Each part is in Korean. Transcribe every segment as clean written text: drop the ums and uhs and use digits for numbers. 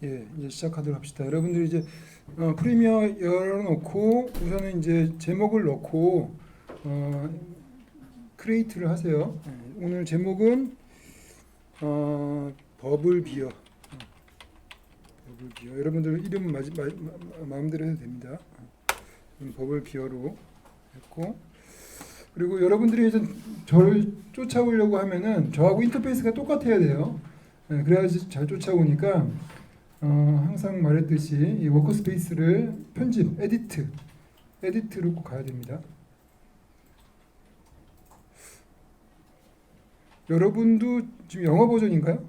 예, 이제 시작하도록 합시다. 여러분들이 이제 프리미어 열어놓고 우선은 이제 제목을 넣고 크리에이트를 하세요. 예, 오늘 제목은 버블 비어. 버블 비어. 여러분들 이름 마음대로 해도 됩니다. 버블 비어로 했고, 그리고 여러분들이 이제 저를 쫓아오려고 하면은 저하고 인터페이스가 똑같아야 돼요. 예, 그래야지 잘 쫓아오니까. 항상 말했듯이 이 워크스페이스를 편집, 에디트로 꼭 가야 됩니다. 여러분도 지금 영어 버전인가요?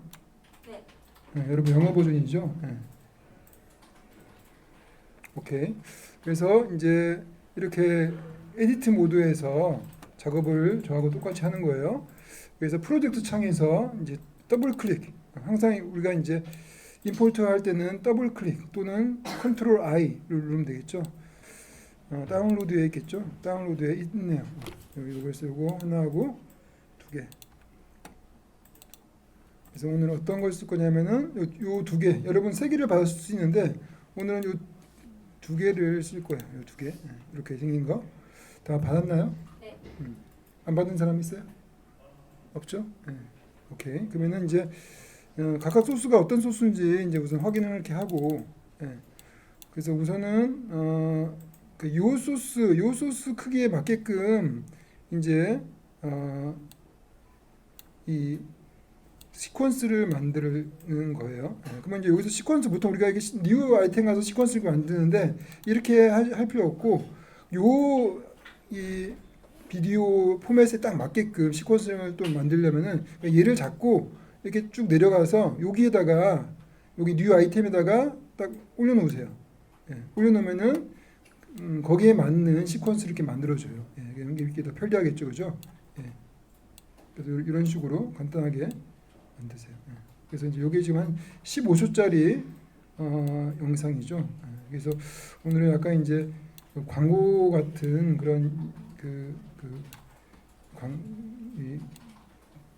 네. 네, 여러분 영어 버전이죠? 네. 오케이. 그래서 이제 이렇게 에디트 모드에서 작업을 저하고 똑같이 하는 거예요. 그래서 프로젝트 창에서 이제 더블 클릭. 항상 우리가 이제 임포트 할 때는 더블 클릭 또는 컨트롤 I를 누르면 되겠죠. 다운로드에 있겠죠. 다운로드에 있네요. 여기 이거에서 이거 하나하고 두 개. 그래서 오늘 어떤 걸 쓸 거냐면은 요 두 개. 여러분 세 개를 받을 수 있는데 오늘은 요 두 개를 쓸 거예요. 요 두 개. 이렇게 생긴 거. 다 받았나요? 네. 안 받은 사람 있어요? 없죠? 네. 오케이. 그러면은 이제 각각 소스가 어떤 소스인지 이제 우선 확인을 이렇게 하고, 예. 그래서 우선은 요 소스 크기에 맞게끔 이제 이 시퀀스를 만드는 거예요. 예. 그러면 이제 여기서 시퀀스 보통 우리가 이게 뉴 아이템 가서 시퀀스를 만드는데 이렇게 할 필요 없고 이 비디오 포맷에 딱 맞게끔 시퀀스를 또 만들려면은 얘를 잡고 이렇게 쭉 내려가서 여기에다가 여기 뉴 아이템에다가 딱 올려놓으세요. 예, 올려놓으면은 거기에 맞는 시퀀스를 이렇게 만들어줘요. 예, 이렇게 더 편리하겠죠, 그죠? 예, 그래서 이런 식으로 간단하게 만드세요. 예, 그래서 이제 이게 지금 한 15초짜리 영상이죠. 예, 그래서 오늘은 약간 이제 광고 같은 그런 이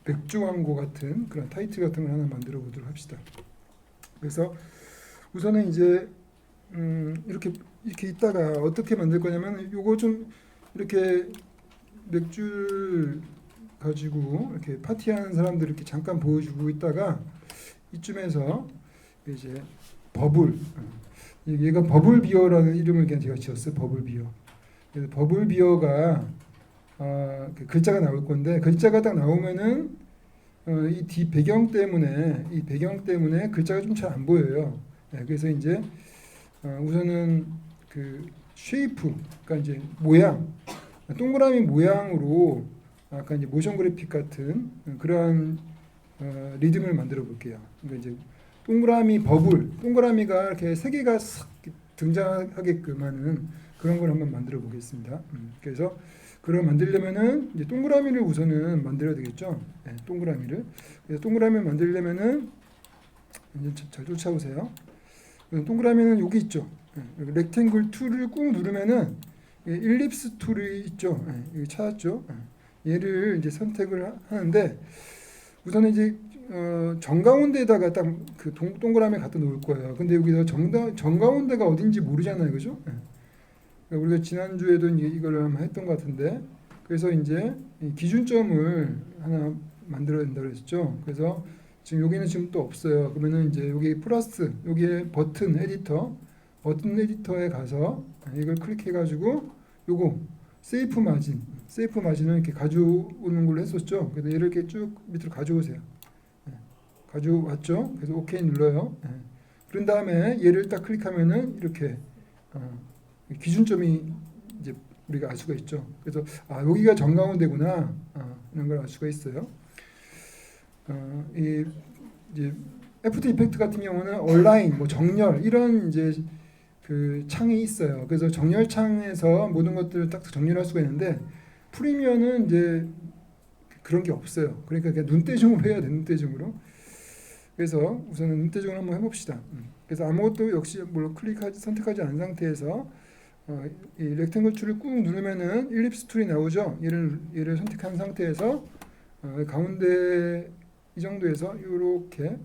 맥주 광고 같은 그런 타이틀 같은 걸 하나 만들어 보도록 합시다. 그래서 우선은 이제 이렇게 있다가 어떻게 만들 거냐면 요거 좀 이렇게 맥주를 가지고 이렇게 파티하는 사람들 이렇게 잠깐 보여주고 있다가 이쯤에서 이제 버블 얘가 버블 비어라는 이름을 그냥 제가 지었어요. 버블 비어. 그래서 버블 비어가 그 글자가 나올 건데 글자가 딱 나오면은 이 배경 때문에 글자가 좀 잘 안 보여요. 네, 그래서 이제 우선은 그 쉐이프, 그러니까 이제 모양, 동그라미 모양으로 아까 이제 모션 그래픽 같은 그러한 리듬을 만들어 볼게요. 그러니까 이제 동그라미가 이렇게 세 개가 싹 등장하게끔 하는 그런 걸 한번 만들어 보겠습니다. 그래서 그걸 만들려면은 이제 동그라미를 우선은 만들어야 되겠죠. 네, 동그라미를. 그래서 동그라미를 만들려면은 이제 잘 쫓아오세요. 동그라미는 여기 있죠. 네, 렉탱글 툴을 꾹 누르면은 일립스 툴이 있죠. 네, 여기 찾았죠. 네, 얘를 이제 선택을 하는데 우선은 이제 정가운데에다가 딱 그 동그라미 갖다 놓을 거예요. 근데 여기서 정가운데가 어딘지 모르잖아요, 그죠? 네. 우리가 지난주에도 이걸 한번 했던 것 같은데 그래서 이제 기준점을 하나 만들어야 된다고 했죠. 그래서 지금 여기는 지금 또 없어요. 그러면은 이제 여기 플러스 여기에 버튼 에디터에 가서 이걸 클릭해 가지고 요거 세이프 마진을 이렇게 가져오는 걸로 했었죠. 그래서 얘를 이렇게 쭉 밑으로 가져오세요. 가져왔죠. 그래서 오케이 눌러요. 그런 다음에 얘를 딱 클릭하면은 이렇게 기준점이 이제 우리가 알 수가 있죠. 그래서 여기가 정가운데구나 이런 걸 알 수가 있어요. 이제 애프터 이펙트 같은 경우는 얼라인, 뭐 정렬 이런 이제 그 창이 있어요. 그래서 정렬 창에서 모든 것들을 딱 정렬할 수가 있는데 프리미어는 이제 그런 게 없어요. 그러니까 그냥 눈대중으로 해야 돼, 눈대중으로. 그래서 우선은 눈대중으로 한번 해봅시다. 그래서 아무것도 역시 선택하지 않은 상태에서 이 렉탱글 툴을 꾹 누르면은 일립스 툴이 나오죠. 얘를 선택한 상태에서 가운데 이 정도에서 이렇게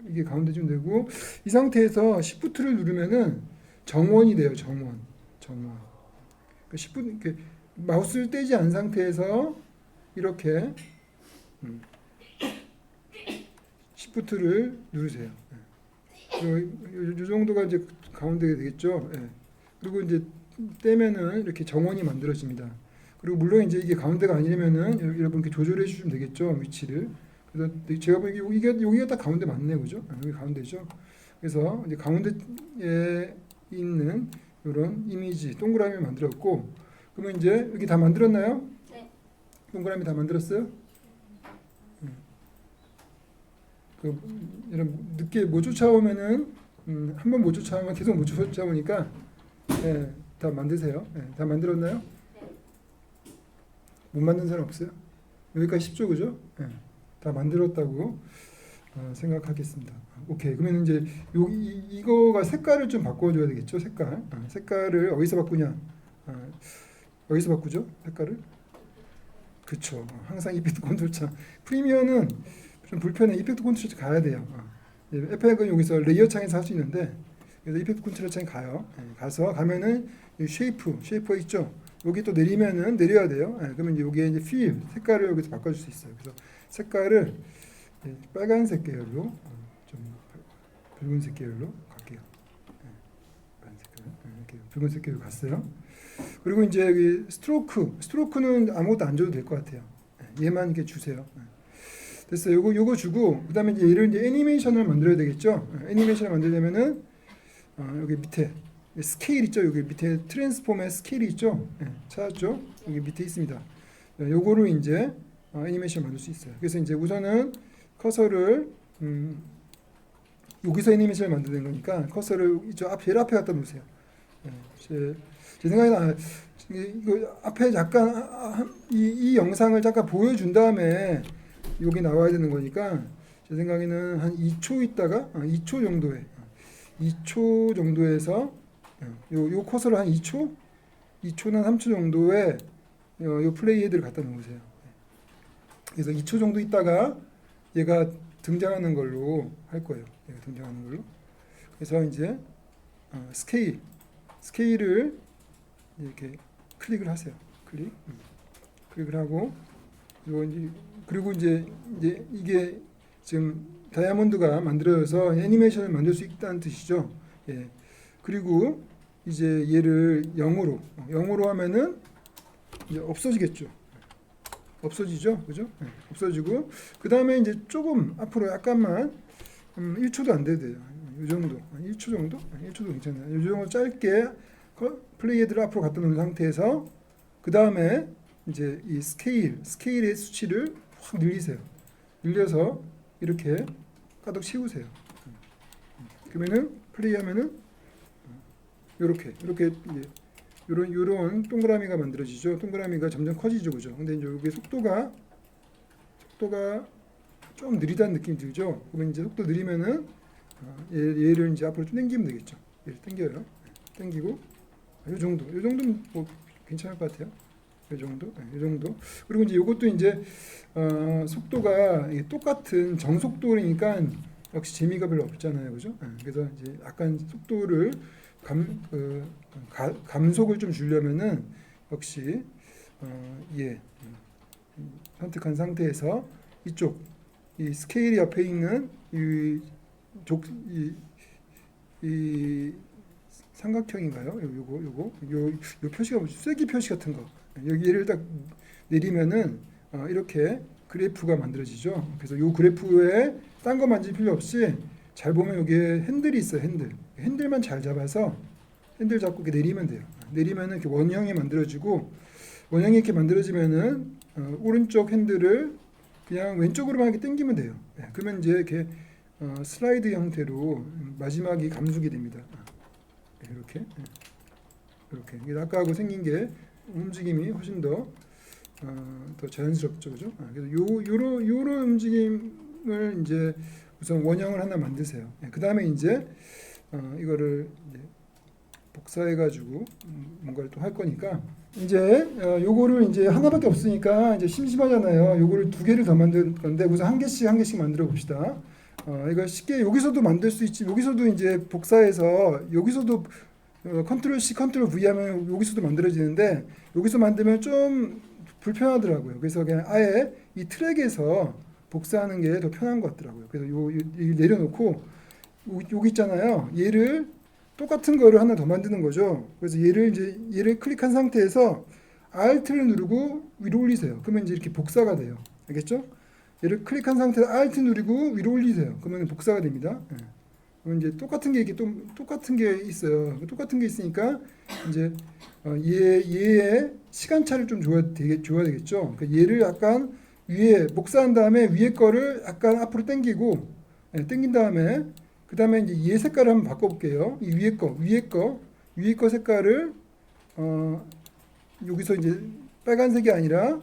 이게 가운데쯤 되고 이 상태에서 Shift를 누르면은 정원이 돼요. 정원. 그러니까 Shift 이렇게 마우스를 떼지 않은 상태에서 이렇게 Shift를 누르세요. 이 정도가 이제 가운데가 되겠죠. 예. 그리고 이제 떼면은 이렇게 정원이 만들어집니다. 그리고 물론 이제 이게 가운데가 아니면은 여러분 이렇게 조절해 주시면 되겠죠, 위치를. 그래서 제가 보기에 여기가 딱 가운데 맞네, 그죠? 여기 가운데죠. 그래서 이제 가운데에 있는 이런 이미지 동그라미를 만들었고, 그러면 이제 여기 다 만들었나요? 네. 동그라미 다 만들었어요? 그 이런 늦게 못 쫓아오면은 한 번 못 쫓아오면 계속 못 쫓아오니까 예, 다 만드세요. 예, 다 만들었나요? 못 만든 사람 없어요? 여기까지 쉽죠, 그죠? 예, 다 만들었다고 생각하겠습니다. 오케이. 그러면 이제 이거가 색깔을 좀 바꿔줘야 되겠죠, 색깔. 색깔을 어디서 바꾸냐? 어디서 바꾸죠, 색깔을? 그쵸. 항상 이펙트 컨트롤 창. 프리미어는 좀 불편해. 이펙트 컨트롤 창 가야 돼요. 에펙은 여기서 레이어 창에서 할 수 있는데, 그래서 이펙트 컨트롤 창에 가요. 가면은 쉐이프가 있죠. 여기 또 내리면은 내려야 돼요. 그러면 이제 여기에 이제 필 색깔을 여기서 바꿔줄 수 있어요. 그래서 색깔을 빨간색 계열로 좀 붉은색 계열로 갈게요. 이렇게 붉은색 계열로 갔어요. 그리고 이제 여기 스트로크는 아무것도 안 줘도 될 것 같아요. 얘만 이렇게 주세요. 됐어요. 요거 주고 그다음에 이제 얘를 이제 애니메이션을 만들어야 되겠죠. 애니메이션을 만들려면은 여기 밑에 스케일 있죠. 여기 밑에 트랜스폼의 스케일이 있죠. 찾았죠? 여기 밑에 있습니다. 요거를 이제 애니메이션 만들 수 있어요. 그래서 이제 우선은 커서를 여기서 애니메이션을 만드는 거니까 커서를 제일 앞에 갖다 놓으세요. 제 생각에는 이거 앞에 잠깐 이 영상을 잠깐 보여준 다음에 여기 나와야 되는 거니까 제 생각에는 한 2초 있다가 2초 정도에 2초 정도에서 요 커서를 한 2초나 3초 정도에 요 플레이 헤드를 갖다 놓으세요. 그래서 2초 정도 있다가 얘가 등장하는 걸로 할 거예요. 얘가 등장하는 걸로. 그래서 이제 스케일을 이렇게 클릭을 하세요. 클릭을 하고 그리고 이제 이게 지금 다이아몬드가 만들어져서 애니메이션을 만들 수 있다는 뜻이죠. 예. 그리고 이제 얘를 0으로 하면은 이제 없어지겠죠. 없어지죠, 그죠? 네. 없어지고 그 다음에 이제 조금 앞으로 약간만 1초도 안 돼도 돼요. 이 정도, 1초 정도, 1초도 괜찮아요. 이 정도 짧게 플레이헤드를 앞으로 갖다 놓은 상태에서 그 다음에 이제 이 스케일의 수치를 확 늘리세요. 늘려서 이렇게 가득 채우세요. 그러면은 플레이하면은 이렇게 요런 동그라미가 만들어지죠. 동그라미가 점점 커지죠, 그죠? 근데 이제 여기 속도가 좀 느리다는 느낌이 들죠. 그러면 이제 속도 느리면은 얘를 이제 앞으로 좀 당기면 되겠죠. 얘를 당겨요. 당기고 요 정도는 뭐 괜찮을 것 같아요. 요 정도. 그리고 이제 요것도 이제 속도가 똑같은 정속도니까 역시 재미가 별로 없잖아요, 그죠? 그래서 이제 약간 속도를 감속을 좀 주려면은 역시 선택한 상태에서 이 스케일이 옆에 있는 이 삼각형인가요? 요 표시가 뭐지? 쐐기 표시 같은 거. 여기 얘를 딱 내리면은 이렇게 그래프가 만들어지죠. 그래서 요 그래프에 딴 거 만질 필요 없이 잘 보면 여기에 핸들이 있어요. 핸들만 잘 잡아서 핸들 잡고 이렇게 내리면 돼요. 내리면은 이렇게 원형이 만들어지고 원형이 이렇게 만들어지면은 오른쪽 핸들을 그냥 왼쪽으로만 이렇게 당기면 돼요. 그러면 이제 이렇게 슬라이드 형태로 마지막이 감속이 됩니다. 이렇게 아까하고 생긴 게 움직임이 훨씬 더 자연스럽죠, 그죠? 그래서 요런 움직임을 이제 우선 원형을 하나 만드세요. 그 다음에 이제 이거를 이제 복사해가지고 뭔가를 또 할 거니까 이제 요거를 이제 하나밖에 없으니까 이제 심심하잖아요. 요거를 2개를 더 만들 건데 우선 한 개씩 만들어 봅시다. 이거 쉽게 여기서도 만들 수 있지. 여기서도 이제 복사해서 여기서도 컨트롤 C, 컨트롤 V 하면 여기서도 만들어지는데 여기서 만들면 좀 불편하더라고요. 그래서 그냥 아예 이 트랙에서 복사하는 게 더 편한 것 같더라고요. 그래서 이 내려놓고 여기 있잖아요. 얘를 똑같은 거를 하나 더 만드는 거죠. 그래서 얘를 클릭한 상태에서 Alt를 누르고 위로 올리세요. 그러면 이제 이렇게 복사가 돼요. 알겠죠? 얘를 클릭한 상태에서 Alt 누르고 위로 올리세요. 그러면 복사가 됩니다. 예. 그럼 이제 똑같은 게 이렇게 또 똑같은 게 있어요. 똑같은 게 있으니까 이제 얘의 시간차를 좀 줘야 되겠죠. 그러니까 얘를 약간 위에 복사한 다음에 위에 거를 약간 앞으로 당기고 당긴 다음에 그 다음에 이제 얘 색깔을 한번 바꿔볼게요. 이 위에 거 색깔을 여기서 이제 빨간색이 아니라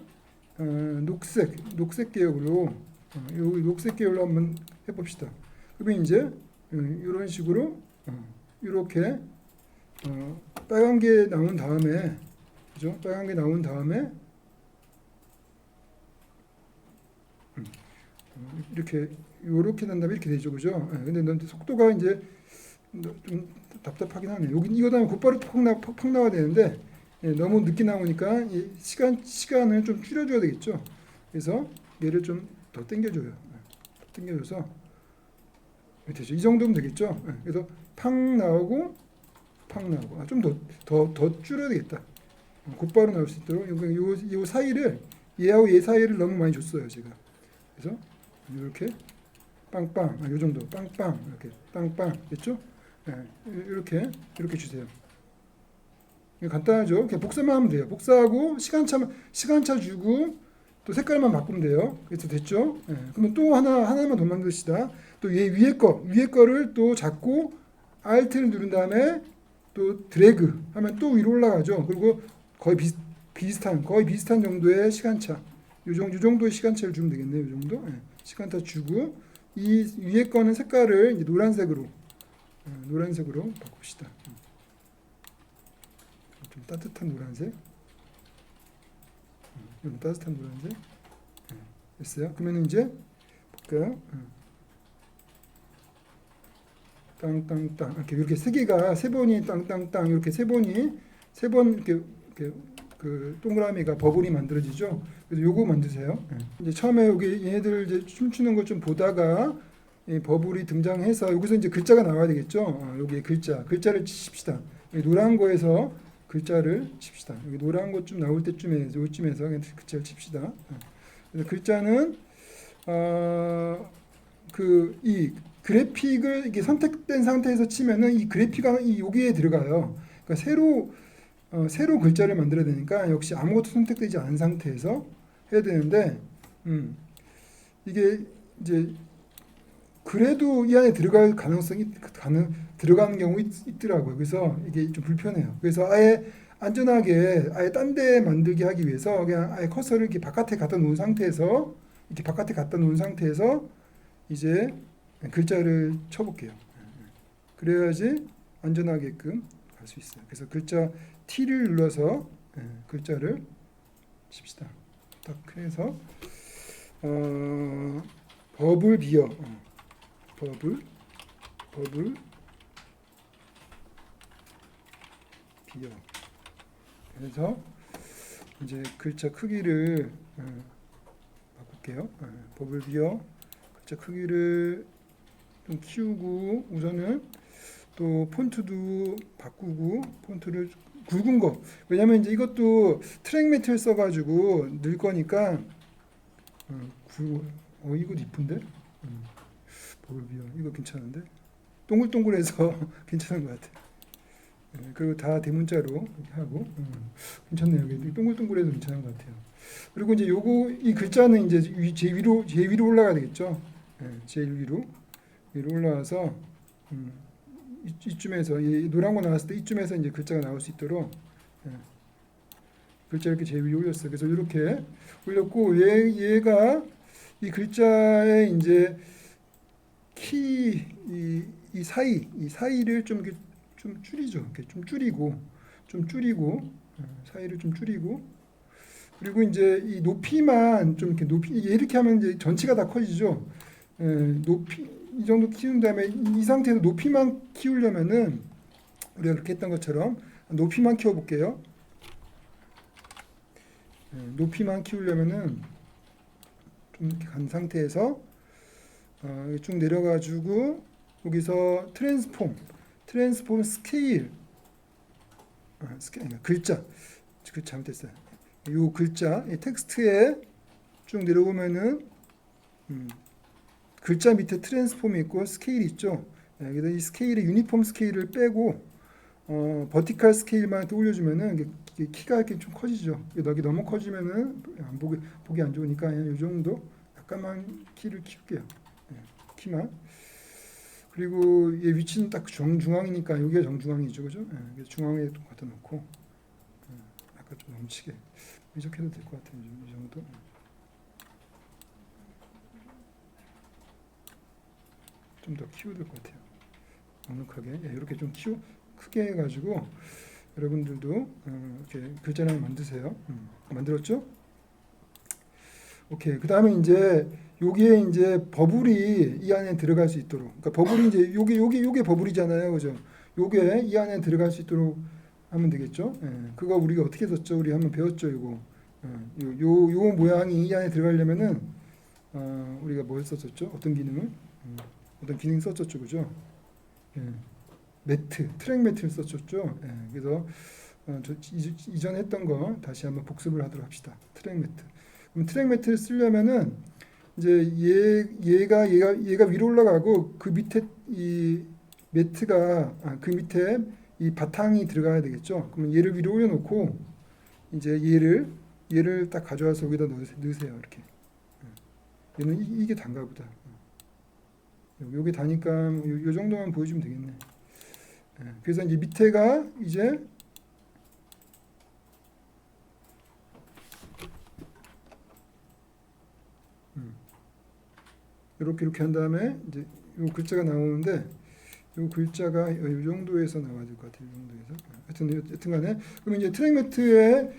녹색 계열로 요 녹색 계열로 한번 해봅시다. 그러면 이제 이런 식으로 이렇게 빨간 게 나온 다음에 그죠? 빨간 게 나온 다음에 이렇게 난 다음에 이렇게 되죠, 그죠? 근데 속도가 이제 좀 답답하긴 하네. 여기 이거 다음에 곧바로 팍 나와야 되는데 너무 늦게 나오니까 이 시간을 좀 줄여줘야 되겠죠. 그래서 얘를 좀 더 당겨줘요. 더 당겨줘서 되죠. 이 정도면 되겠죠. 그래서 팍 나오고 좀 더 줄여야 되겠다. 곧바로 나올 수 있도록 요 사이를 얘하고 얘 사이를 너무 많이 줬어요, 제가. 그래서 이렇게 빵빵, 요 정도 빵빵 이렇게 빵빵 됐죠? 이렇게 주세요. 간단하죠? 그냥 복사만 하면 돼요. 복사하고 시간차 주고 또 색깔만 바꾸면 돼요. 그래서 됐죠? 그러면 또 하나만 더 만듭시다. 또 얘 위에 거를 또 잡고 Alt를 누른 다음에 또 드래그 하면 또 위로 올라가죠. 그리고 거의 비슷한 정도의 시간차. 요 정도의 시간차를 주면 되겠네요. 요 정도. 시간차 주고 이 위에 거는 색깔을 이제 노란색으로 바꿉시다. 좀 따뜻한 노란색. 따뜻한 노란색. 됐어요. 그러면 이제 볼까요? 땅땅땅 이렇게 세 개가 세 번이 땅땅땅 이렇게 세 번 이렇게 그 동그라미가 버블이 만들어지죠. 그래서 요거 만드세요. 이제 처음에 여기 얘네들 이제 춤추는 거 좀 보다가 이 버블이 등장해서 여기서 이제 글자가 나와야 되겠죠. 여기 글자를 칩시다. 노란 거에서 글자를 칩시다. 여기 노란 것 좀 나올 때쯤에서 요쯤에서 그냥 글자를 칩시다. 그래서 글자는 이 그래픽을 이게 선택된 상태에서 치면은 이 그래픽이 여기에 들어가요. 그러니까 새로 글자를 만들어야 되니까 역시 아무것도 선택되지 않은 상태에서 해야 되는데 이게 이제 그래도 이 안에 들어갈 들어가는 경우 있더라고요. 그래서 이게 좀 불편해요. 그래서 아예 안전하게 아예 딴 데 만들게 하기 위해서 그냥 아예 커서를 이렇게 바깥에 갖다 놓은 상태에서 이제 글자를 쳐볼게요. 그래야지 안전하게끔 갈 수 있어요. 그래서 글자 T를 눌러서 글자를 칩시다. 딱 해서 버블 비어 버블 비어 그래서 이제 글자 크기를 바꿀게요. 버블 비어 글자 크기를 좀 키우고 우선은 또 폰트도 바꾸고 폰트를 굵은 거 왜냐면 이제 이것도 트랙 매트를 써가지고 넣을 거니까 이거 이쁜데 버블비어 이거 괜찮은데 동글동글해서 괜찮은 것 같아. 그리고 다 대문자로 이렇게 하고 괜찮네요. 여기 동글동글해서 괜찮은 것 같아요. 그리고 이제 이 글자는 이제 제일 위로 올라가야 되겠죠. 제일 위로 올라와서 이쯤에서 이 노란 거 나왔을 때 이쯤에서 이제 글자가 나올 수 있도록 글자 이렇게 제일 위에 올렸어요. 그래서 이렇게 올렸고 얘가 이 글자의 이제 이 사이를 좀 줄이죠. 이렇게 좀 줄이고 사이를 좀 줄이고 그리고 이제 이 높이만 좀 이렇게 이렇게 하면 이제 전체가 다 커지죠. 높이 이 정도 키운 다음에 이 상태에서 높이만 키우려면은 우리가 그렇게 했던 것처럼 높이만 키워볼게요. 높이만 키우려면은 좀 이렇게 간 상태에서 쭉 내려가지고 여기서 트랜스폼 스케일, 글자 잘못했어요. 요 글자, 이 텍스트에 쭉 내려오면은 글자 밑에 트랜스폼이 있고 스케일이 있죠. 그래서 이 스케일의 유니폼 스케일을 빼고 버티컬 스케일만 또 올려주면은 이게 키가 이렇게 좀 커지죠. 여기 너무 커지면은 보기 안 좋으니까 그냥 이 정도 약간만 키를 키울게요. 키만. 그리고 얘 위치는 딱 정중앙이니까 여기가 정중앙이죠, 그죠? 그래서 중앙에 또 갖다 놓고 약간 좀 넘치게 이렇게 해도 될 것 같아요. 이 정도. 좀 더 키워야 될 것 같아요. 넉넉하게 이렇게 좀 크게 해가지고 여러분들도 이렇게 글자를 만드세요. 만들었죠? 오케이. 그 다음에 이제 여기에 이제 버블이 이 안에 들어갈 수 있도록. 그러니까 버블이 이제 요게 버블이잖아요, 그죠? 요게 이 안에 들어갈 수 있도록 하면 되겠죠? 그거 우리가 어떻게 썼죠? 우리 한번 배웠죠, 이거. 요 모양이 이 안에 들어가려면은 우리가 뭘 썼었죠? 어떤 기능을? 어떤 기능 썼었죠, 그죠? 트랙 매트를 썼었죠. 그래서 이전에 했던 거 다시 한번 복습을 하도록 합시다. 트랙 매트. 그럼 트랙 매트를 쓰려면은 이제 얘가 위로 올라가고 그 밑에 이 매트가 그 밑에 이 바탕이 들어가야 되겠죠. 그러면 얘를 위로 올려놓고 이제 얘를 딱 가져와서 여기다 넣으세요. 이렇게. 얘는 이게 단가 보다. 여기 다니까 요 정도만 보여주면 되겠네. 그래서 이제 밑에가 이제 이렇게 한 다음에 이제 요 글자가 나오는데 요 글자가 요 정도에서 나와야 될 것 같아요. 이 정도에서. 여튼간에 그러면 이제 트랙 매트에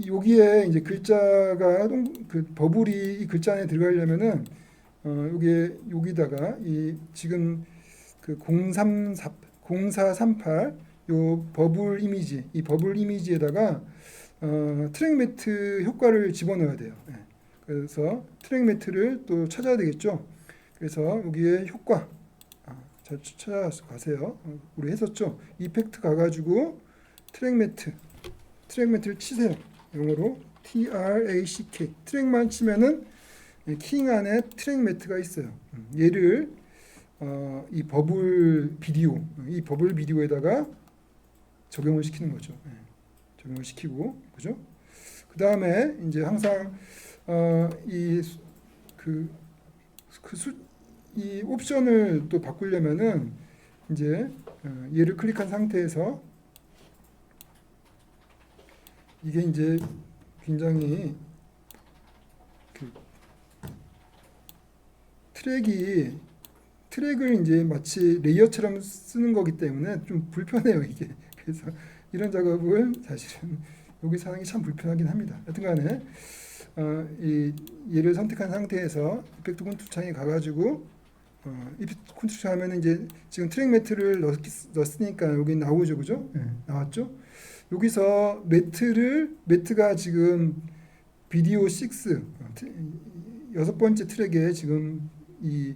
여기에 이제 글자가 그 버블이 이 글자 안에 들어가려면은 여기다가 이 지금 그 0438 요 버블 이미지 이 버블 이미지에다가 트랙 매트 효과를 집어넣어야 돼요. 그래서 트랙 매트를 또 찾아야 되겠죠. 그래서 여기에 효과 잘 찾아가세요. 우리 했었죠. 이펙트 가가지고 트랙 매트를 치세요. 영어로 TRACK 트랙만 치면은 킹 안에 트랙 매트가 있어요. 얘를 이 버블 비디오에다가 적용을 시키는 거죠. 적용을 시키고, 그죠? 그 다음에 이제 항상 이 옵션을 또 바꾸려면은 이제 얘를 클릭한 상태에서 이게 이제 굉장히 트랙을 이제 마치 레이어처럼 쓰는 거기 때문에 좀 불편해요, 이게. 그래서 이런 작업을 사실은 여기서 하는 게 참 불편하긴 합니다. 여튼간에 얘를 선택한 상태에서 이펙트 컨트롤 창에 가가지고 이펙트 컨트롤 창 하면 이제 지금 트랙 매트를 넣었으니까 여기 나오죠, 그죠? 나왔죠? 여기서 매트가 지금 비디오 6 6번째 트랙에 지금 이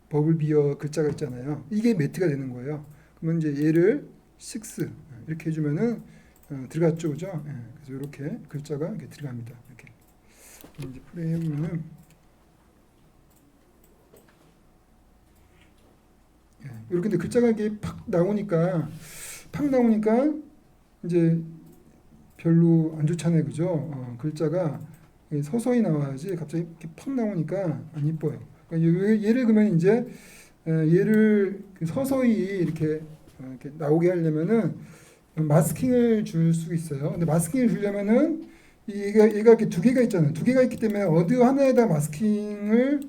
버블 비어 글자가 있잖아요. 이게 매트가 되는 거예요. 그러면 이제 얘를 6 이렇게 해주면은 들어갔죠, 그죠? 그래서 이렇게 글자가 이렇게 들어갑니다. 이렇게 이제 플레이 해보면은 이렇게 근데 글자가 이게 팍 나오니까 이제 별로 안 좋잖아요, 그죠? 글자가 서서히 나와야지 갑자기 이렇게 팍 나오니까 안 이뻐요. 그러니까 얘를 그러면 이제 얘를 서서히 이렇게 나오게 하려면은 마스킹을 줄 수 있어요. 근데 마스킹을 주려면은 얘가 이렇게 두 개가 있잖아요. 두 개가 있기 때문에 어디 하나에다 마스킹을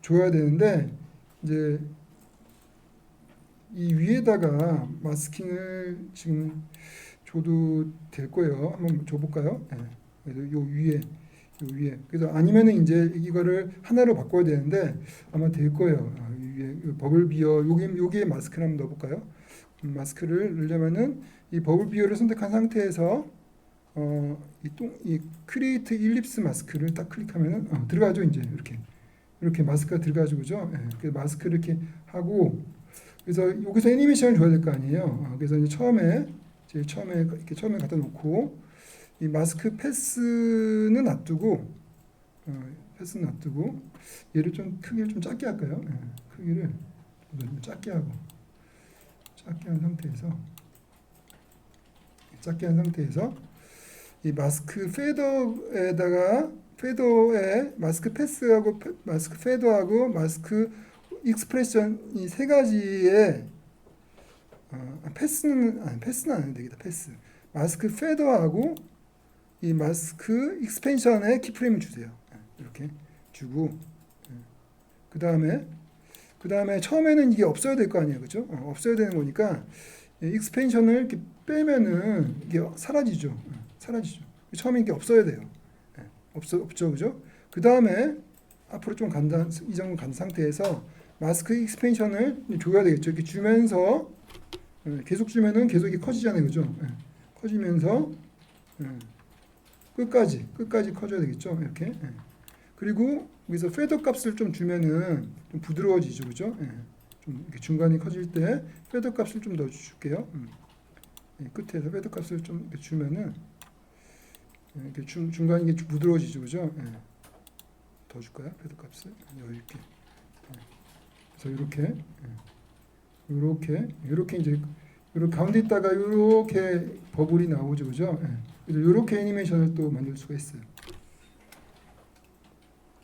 줘야 되는데 이제 이 위에다가 마스킹을 지금 줘도 될 거예요. 한번 줘볼까요? 그래서 요 위에 요 위에. 그래서 아니면은 이제 이거를 하나로 바꿔야 되는데 아마 될 거예요. 이게 버블 비어 여기에 마스크를 한번 넣어볼까요? 마스크를 넣으려면은 이 버블 비어를 선택한 상태에서 이 크리에이트 일립스 마스크를 딱 클릭하면은 들어가죠. 이제 이렇게 마스크가 들어가죠, 그죠? 예, 그 마스크를 이렇게 하고 그래서 여기서 애니메이션을 줘야 될 거 아니에요. 그래서 이제 제일 처음에 이렇게 처음에 갖다 놓고 이 마스크 패스는 놔두고 얘를 좀 크기를 좀 작게 할까요? 예, 크기를 좀 작게 한 상태에서 이 마스크 페더에 마스크 패스하고 마스크 페더하고 마스크 익스프레션 이 세 가지의 패스는 안 해도 되겠다. 패스 마스크 페더하고 이 마스크 익스펜션에 키프레임을 주세요. 이렇게 주고 그 다음에 처음에는 이게 없어야 될 거 아니에요, 그죠? 없어야 되는 거니까 익스펜션을 이렇게 빼면은 이게 사라지죠. 처음에 이게 없어야 돼요. 없죠, 그죠? 그 다음에 앞으로 좀 이 정도 간 상태에서 마스크 익스펜션을 줘야 되겠죠. 이렇게 주면서 계속 주면은 계속 이게 커지잖아요, 그죠? 커지면서 끝까지 커져야 되겠죠. 이렇게. 그리고 여기서 페더 값을 좀 주면은 좀 부드러워지죠, 그죠? 좀 이렇게 중간에 커질 때 페더 값을 좀 더 줄게요. 끝에서 페더 값을 좀 이렇게 주면은 이렇게 중간에 이게 부드러워지죠, 그죠? 더 줄까요? 페더 값을 이렇게. 그래서 이렇게 이제 이렇게 가운데 있다가 이렇게 버블이 나오죠, 그죠? 그래서 이렇게 애니메이션을 또 만들 수가 있어요.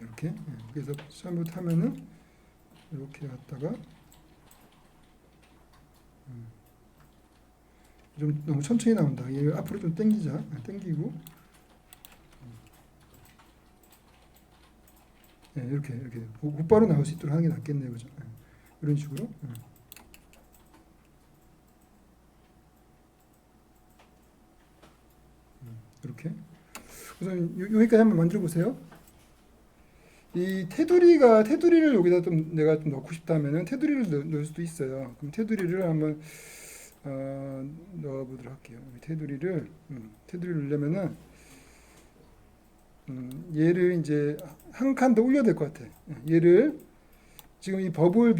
이렇게. 그래서 처음부터 하면은 이렇게 갔다가 좀 너무 천천히 나온다. 얘 앞으로 좀 당기고 이렇게 곧바로 나올 수 있도록 하는 게 낫겠네요, 그죠? 이런 식으로. 이렇게. 우선 여기까지 한번 만들어 보세요. 이 테두리를 여기다 좀 내가 좀 넣고 싶다면은 테두리를 넣을 수도 있어요. 그럼 테두리를 한번 넣어보도록 할게요. 테두리를 넣으려면은 얘를 이제 한 칸 더 올려야 될 것 같아. 얘를 지금 이 버블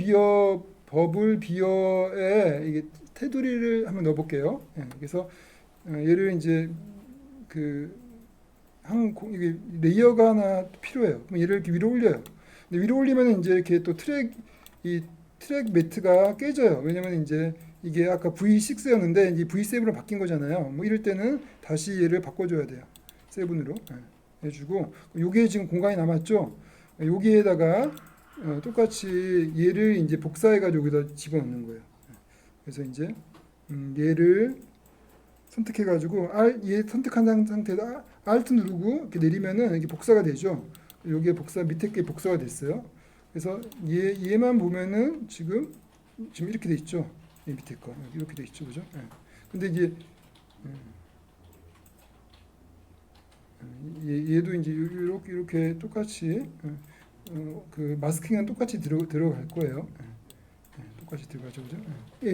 비어에 이게 테두리를 한번 넣어볼게요. 그래서 얘를 이제 이게 레이어가 하나 필요해요. 그럼 얘를 이렇게 위로 올려요. 근데 위로 올리면 이제 이렇게 또 트랙 매트가 깨져요. 왜냐면 이제 이게 아까 V6였는데 이제 V7으로 바뀐 거잖아요. 뭐 이럴 때는 다시 얘를 바꿔줘야 돼요. 7으로 해주고 요게 지금 공간이 남았죠. 여기에다가 똑같이 얘를 이제 복사해가지고 여기다 집어넣는 거예요. 그래서 이제 얘를 선택해가지고 얘 선택한 상태에다 Alt 누르고 이렇게 내리면은 이게 복사가 되죠. 여기에 밑에 게 복사가 됐어요. 그래서 얘만 보면은 지금 이렇게 돼 있죠. 이 밑에 거 이렇게 돼 있죠, 그죠? 근데 이제 얘도 이제 이렇게 똑같이 그 마스킹은 똑같이 들어갈 거예요. 똑같이 들어가죠, 그죠?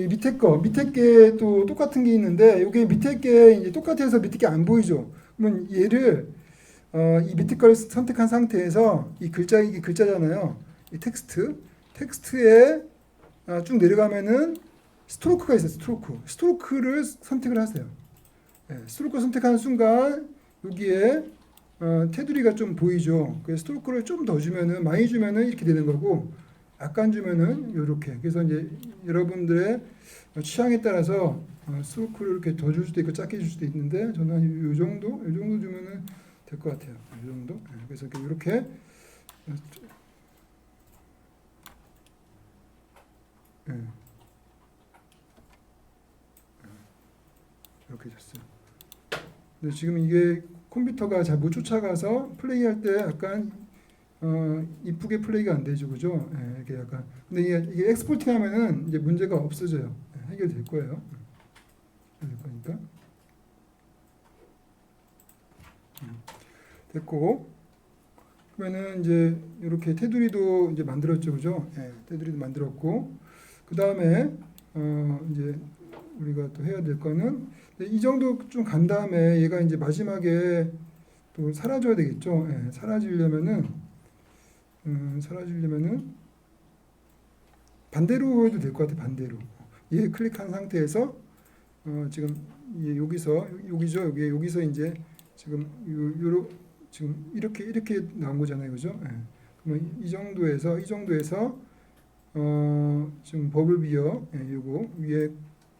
밑에 게 또 똑같은 게 있는데 여기 밑에 게 이제 똑같아서 밑에 게 안 보이죠. 그러면 얘를 이 밑에 걸 선택한 상태에서 이게 글자잖아요. 이 텍스트에 쭉 내려가면은 스트로크가 있어요. 스트로크를 선택을 하세요. 스트로크 선택하는 순간 여기에 테두리가 좀 보이죠. 그래서 스트로크를 좀 더 주면은 많이 주면은 이렇게 되는 거고 약간 주면은 이렇게. 그래서 이제 여러분들의 취향에 따라서 스트로크를 이렇게 더 줄 수도 있고 작게 줄 수도 있는데 저는 한 이 정도 주면은 될 것 같아요. 이 정도. 그래서 이렇게 이렇게 됐어요. 근데 지금 이게 컴퓨터가 잘 못 쫓아가서 플레이할 때 약간 이쁘게 플레이가 안 되죠, 그죠? 이게 약간. 근데 이게 엑스포팅 하면은 이제 문제가 없어져요. 해결될 거예요. 될 거니까. 됐고, 그러면은 이제 이렇게 테두리도 이제 만들었죠, 그죠? 예, 테두리도 만들었고 그 다음에 이제 우리가 또 해야 될 거는 이 정도 좀 간 다음에 얘가 이제 마지막에 또 사라져야 되겠죠. 예, 사라지려면은 반대로 해도 될 것 같아. 반대로 얘 클릭한 상태에서 지금 여기죠. 여기서 이제 지금 지금 이렇게 나온 거잖아요, 그죠? 예. 그러면 이 정도에서 지금 버블 비어 요거 위에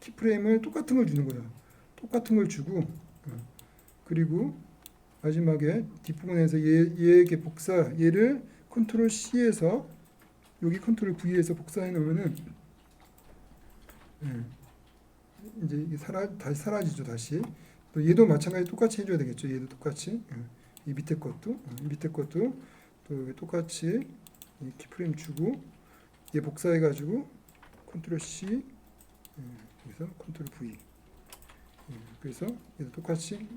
키프레임을 똑같은 걸 주는 거야. 똑같은 걸 주고 그리고 마지막에 뒷부분에서 얘에게 얘를 컨트롤 C에서 여기 컨트롤 V에서 복사해 놓으면은 예, 이제 이게 다시 사라지죠. 다시 또 얘도 마찬가지 똑같이 해줘야 되겠죠. 얘도 똑같이 이 밑에 것도 또 똑같이 이 키프레임 주고 얘 복사해 가지고 컨트롤 C 그래서 컨트롤 V 그래서 얘도 똑같이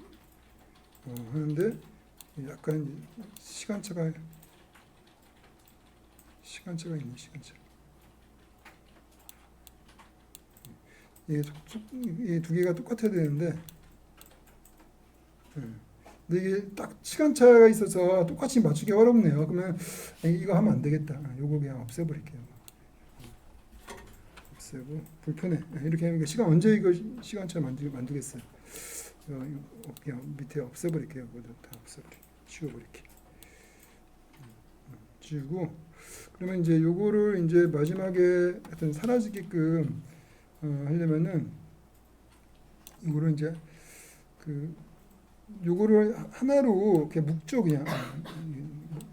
하는데 약간 시간차가 있네. 시간차 이게 두 개가 똑같아야 되는데 근데 이게 딱 시간차가 있어서 똑같이 맞추기 어렵네요. 그러면 이거 하면 안 되겠다. 요거 그냥 없애버릴게요. 없애고 불편해. 이렇게 하면 시간 언제 이거 시간차 만들겠어요. 그냥 밑에 없애버릴게요. 그것도 다 지워버릴게. 지우고 그러면 이제 요거를 이제 마지막에 하여튼 사라지게끔 하려면은 이거를 이제 요거를 하나로 그냥 묶죠. 그냥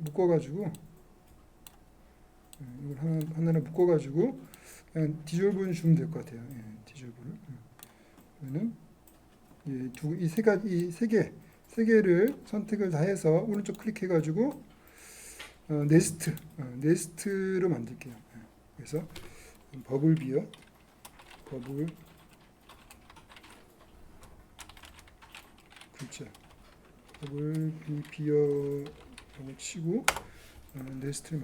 묶어가지고 이걸 하나로 묶어가지고 그냥 디졸브를 주면 될 것 같아요. 예, 디졸브를. 그러면은 세 개를 선택을 다 해서 오른쪽 클릭해가지고 네스트로 만들게요. 그래서 버블 비어 글자 버블 비어라고 치고 네스트를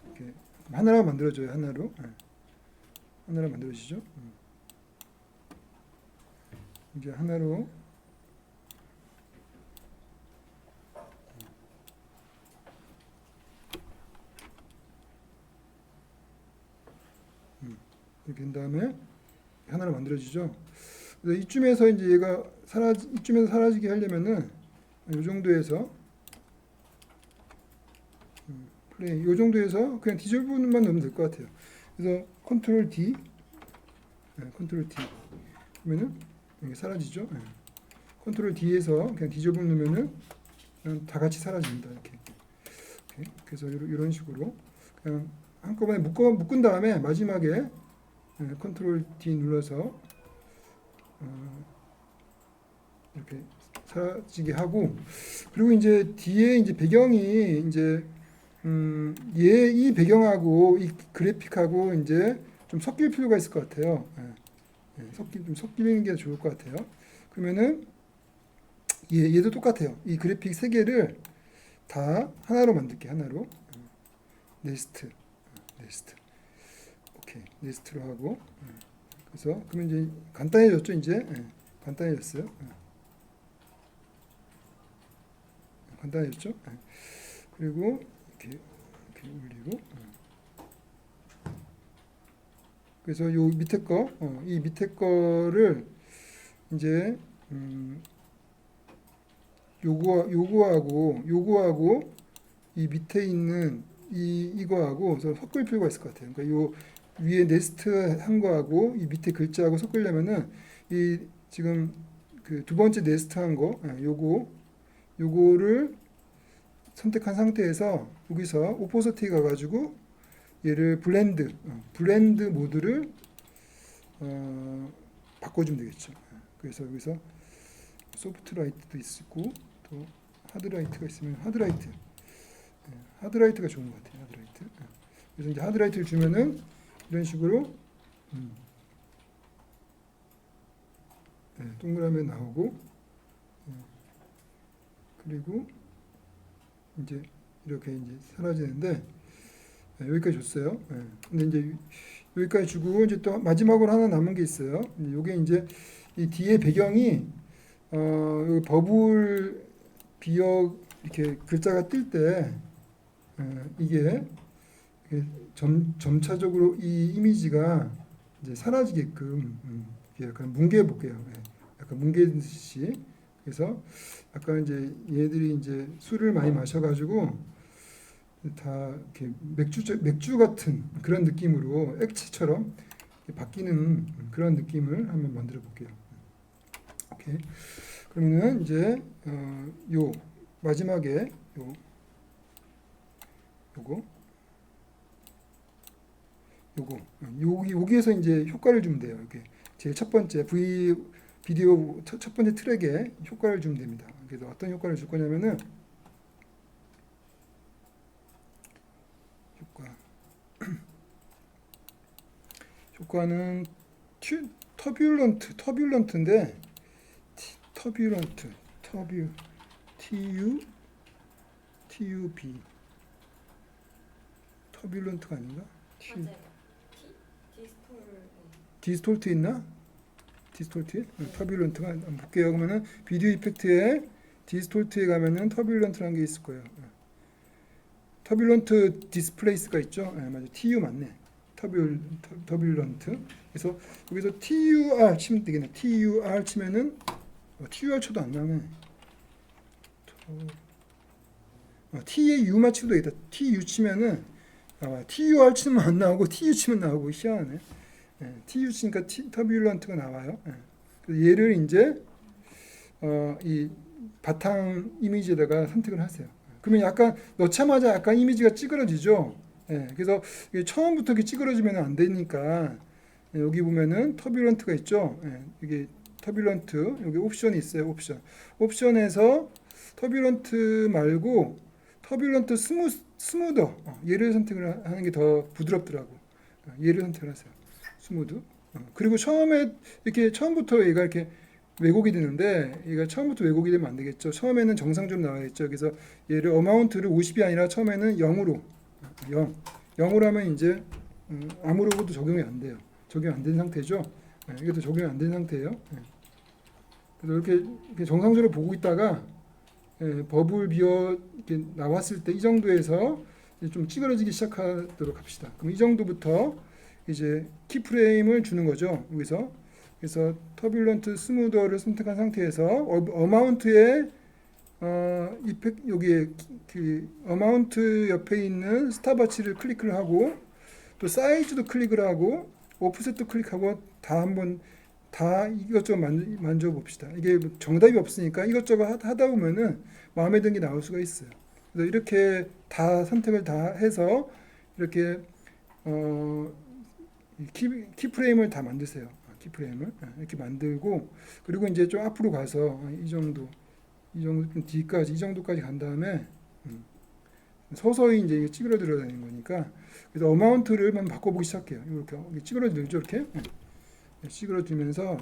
이렇게 하나로 만들어줘요. 하나로 만들어지죠. 이제 하나로 이렇게 된 다음에 하나로 만들어지죠. 그래서 이쯤에서 이제 얘가 이쯤에서 사라지게 하려면은 이 정도에서 플레이 이 정도에서 그냥 디졸브만 넣으면 될 것 같아요. 그래서 컨트롤 D 그러면은 이게 사라지죠. 컨트롤 D에서 그냥 디졸브 넣으면은 그냥 다 같이 사라집니다. 이렇게. 그래서 이런 식으로 그냥 한꺼번에 묶은 다음에 마지막에 컨트롤 D 눌러서 이렇게 사라지게 하고 그리고 이제 뒤에 이제 배경이 이제 이 배경하고 이 그래픽하고 이제 좀 섞일 필요가 있을 것 같아요. 좀 섞이는 게 좋을 것 같아요. 그러면은 얘도 똑같아요. 이 그래픽 세 개를 다 하나로 만들게. 하나로 네스트 오케이 네스트로 하고 그래서 그러면 이제 간단해졌죠. 이제 간단해졌어요. 간단해졌죠. 그리고 이렇게 올리고 그래서 요 밑에 이 밑에 거를 이제 요거하고 이 밑에 있는 이거하고 섞을 필요가 있을 것 같아요. 그러니까 요 위에 네스트 한 거하고 이 밑에 글자하고 섞으려면은 이 지금 그 두 번째 네스트 한 거 요거를 선택한 상태에서 여기서 오포서티 가가지고 얘를 블렌드 모드를 바꿔주면 되겠죠. 그래서 여기서 소프트 라이트도 있고 또 하드 라이트가 있으면 하드라이트가 좋은 것 같아요. 하드라이트. 그래서 이제 하드라이트를 주면은 이런 식으로 동그라미 나오고 그리고 이제 이렇게 이제 사라지는데 여기까지 줬어요. 근데 이제 여기까지 주고 이제 또 마지막으로 하나 남은 게 있어요. 이게 이제 이 뒤에 배경이 여기 버블 비역 이렇게 글자가 뜰 때 이게 점차적으로 이 이미지가 이제 사라지게끔 약간 뭉개 볼게요. 약간 뭉개듯이. 그래서 약간 이제 얘들이 이제 술을 많이 마셔가지고 다 이렇게 맥주 같은 그런 느낌으로 액체처럼 바뀌는 그런 느낌을 한번 만들어 볼게요. 오케이. 그러면은 이제 요 마지막에 요거 여기에서 이제 효과를 주면 돼요. 이렇게 제일 첫 번째 비디오 첫 번째 트랙에 효과를 주면 됩니다. 그래서 어떤 효과를 줄 거냐면은 효과는 터뷸런트인데 터뷸런트 TUB 터뷸런트가 아닌가? 맞아요. 디스톨트 있나? 디스톨트? 터뷸런트가 한번 볼게요. 그러면은 비디오 이펙트에 디스톨트에 가면은 터뷸런트라는 게 있을 거예요. 터뷸런트 디스플레이스가 있죠. 맞아요. TU 맞네. 터뷸런트. 그래서 여기서 TUR 치면 되겠네. TUR 치면은 TUR 쳐도 안 나네. T에 U 맞추도 되겠다. TU 치면은 TUR 치면 안 나오고 TU 치면 나오고 희한하네. TU 치니까 터뷸런트가 나와요. 그래서 얘를 이제 이 바탕 이미지에다가 선택을 하세요. 그러면 약간 넣자마자 약간 이미지가 찌그러지죠. 그래서 처음부터 이렇게 찌그러지면 안 되니까 여기 보면은 터뷸런트가 있죠. 이게 터뷸런트 여기 옵션이 있어요. 옵션에서 터뷸런트 말고 터뷸런트 스무더 얘를 선택을 하는 게 더 부드럽더라고. 얘를 선택을 하세요. 스무드. 그리고 처음부터 얘가 이렇게 왜곡이 되는데 얘가 처음부터 왜곡이 되면 안 되겠죠. 처음에는 정상적으로 나와야겠죠. 그래서 얘를 어마운트를 50이 아니라 처음에는 0으로 하면 이제 아무로도 적용이 안 돼요. 적용 안 된 상태죠. 이것도 적용이 안 된 상태예요. 그래서 이렇게 정상적으로 보고 있다가 버블 비어 이렇게 나왔을 때 이 정도에서 좀 찌그러지기 시작하도록 합시다. 그럼 이 정도부터 이제 키프레임을 주는 거죠. 여기서 그래서 터뷸런트 스무더를 선택한 상태에서 어마운트에 여기에 그 어마운트 옆에 있는 스탑워치를 클릭을 하고 또 사이즈도 클릭을 하고 오프셋도 클릭하고 다 이것저것 만져 봅시다. 이게 정답이 없으니까 이것저것 하다 보면은 마음에 드는 게 나올 수가 있어요. 그래서 이렇게 다 선택을 다 해서 이렇게 키프레임을 다 만드세요. 키프레임을 이렇게 만들고 그리고 이제 좀 앞으로 가서 이 정도 뒤까지 이 정도까지 간 다음에 서서히 이제 찌그러들어야 되는 거니까 그래서 어마운트를만 바꿔보기 시작해요. 이렇게 찌그러들죠, 이렇게 찌그러지면서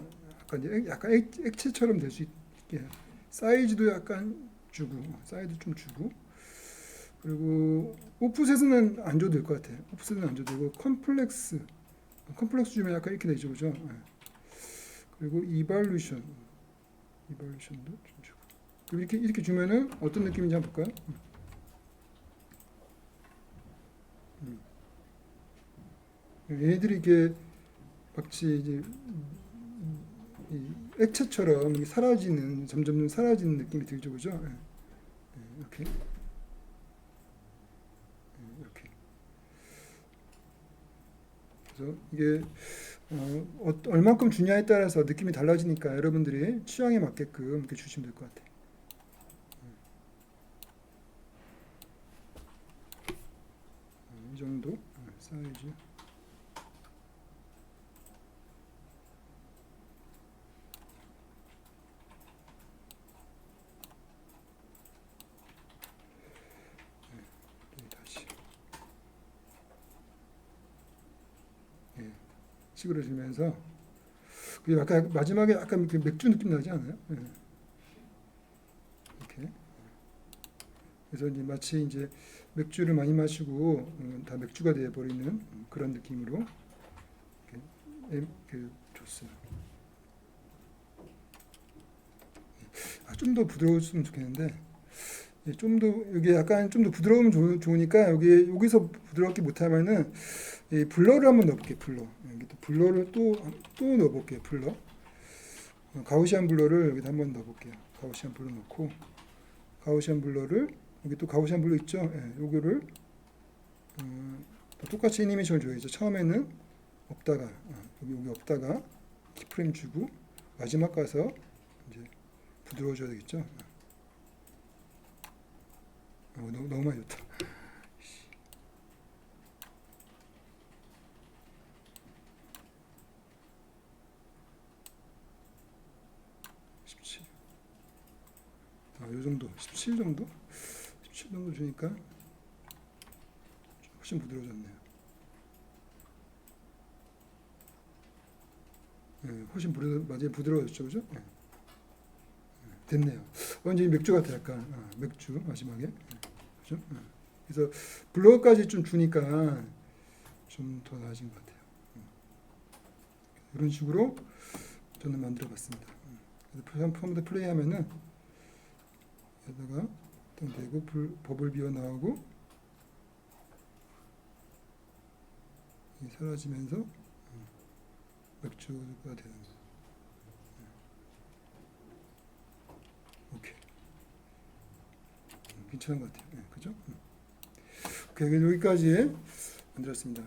약간 액체처럼 될 수 있게 사이즈도 약간 주고 사이즈 좀 주고 그리고 오프셋은 안 줘도 될 것 같아요. 오프셋은 안 줘도 되고 컴플렉스 주면 약간 이렇게 되죠, 그죠? 그리고 이발루션도 좀 주고 이렇게 주면은 어떤 느낌인지 한번 볼까요? 얘들이 이게 마치 이제 이 액체처럼 점점 사라지는 느낌이 들죠, 그죠? 이렇게 그래서 이게 얼만큼 주냐에 따라서 느낌이 달라지니까 여러분들이 취향에 맞게끔 이렇게 주시면 될 것 같아요. 이 정도 사이즈. 다시 찌그러지면서 그 약간 마지막에 약간 그 맥주 느낌 나지 않아요? 이렇게. 그래서 이제 마치 이제 맥주를 많이 마시고 다 맥주가 되어버리는 그런 느낌으로 이렇게 줬어요. 좀 더 부드러웠으면 좋겠는데 좀 더 이게 약간 좀 더 부드러우면 좋으니까 여기서 부드럽게 못하면은 이 블러를 한번 넣어볼게요. 블러 여기 또 블러를 또 넣어볼게요. 블러 가우시안 블러를 여기다 한번 넣어볼게요. 가우시안 블러 넣고 가우시안 블러를 여기 또 가우시안 블러 있죠? 예, 요거를 똑같이 애니메이션을 줘야죠. 처음에는 없다가 여기 없다가 키프레임 주고 마지막 가서 이제 부드러워져야 되겠죠. 너무 많이 줬다. 17. 요 정도, 17 정도? 17 정도 주니까 훨씬 부드러워졌네요. 훨씬 부드러워졌죠, 그죠? 됐네요. 완전히 맥주 같아, 약간. 맥주 마지막에. 그죠? 그래서 블러까지 좀 주니까 좀 더 나아진 것 같아요. 이런 식으로 저는 만들어봤습니다. 그래서 한번 더 플레이하면은 여기다가 되고 버블 비어 나오고 사라지면서 맥주가 되는 거예요. 오케이. 괜찮은 것 같아요. 그죠? 오케이, 여기까지 만들었습니다.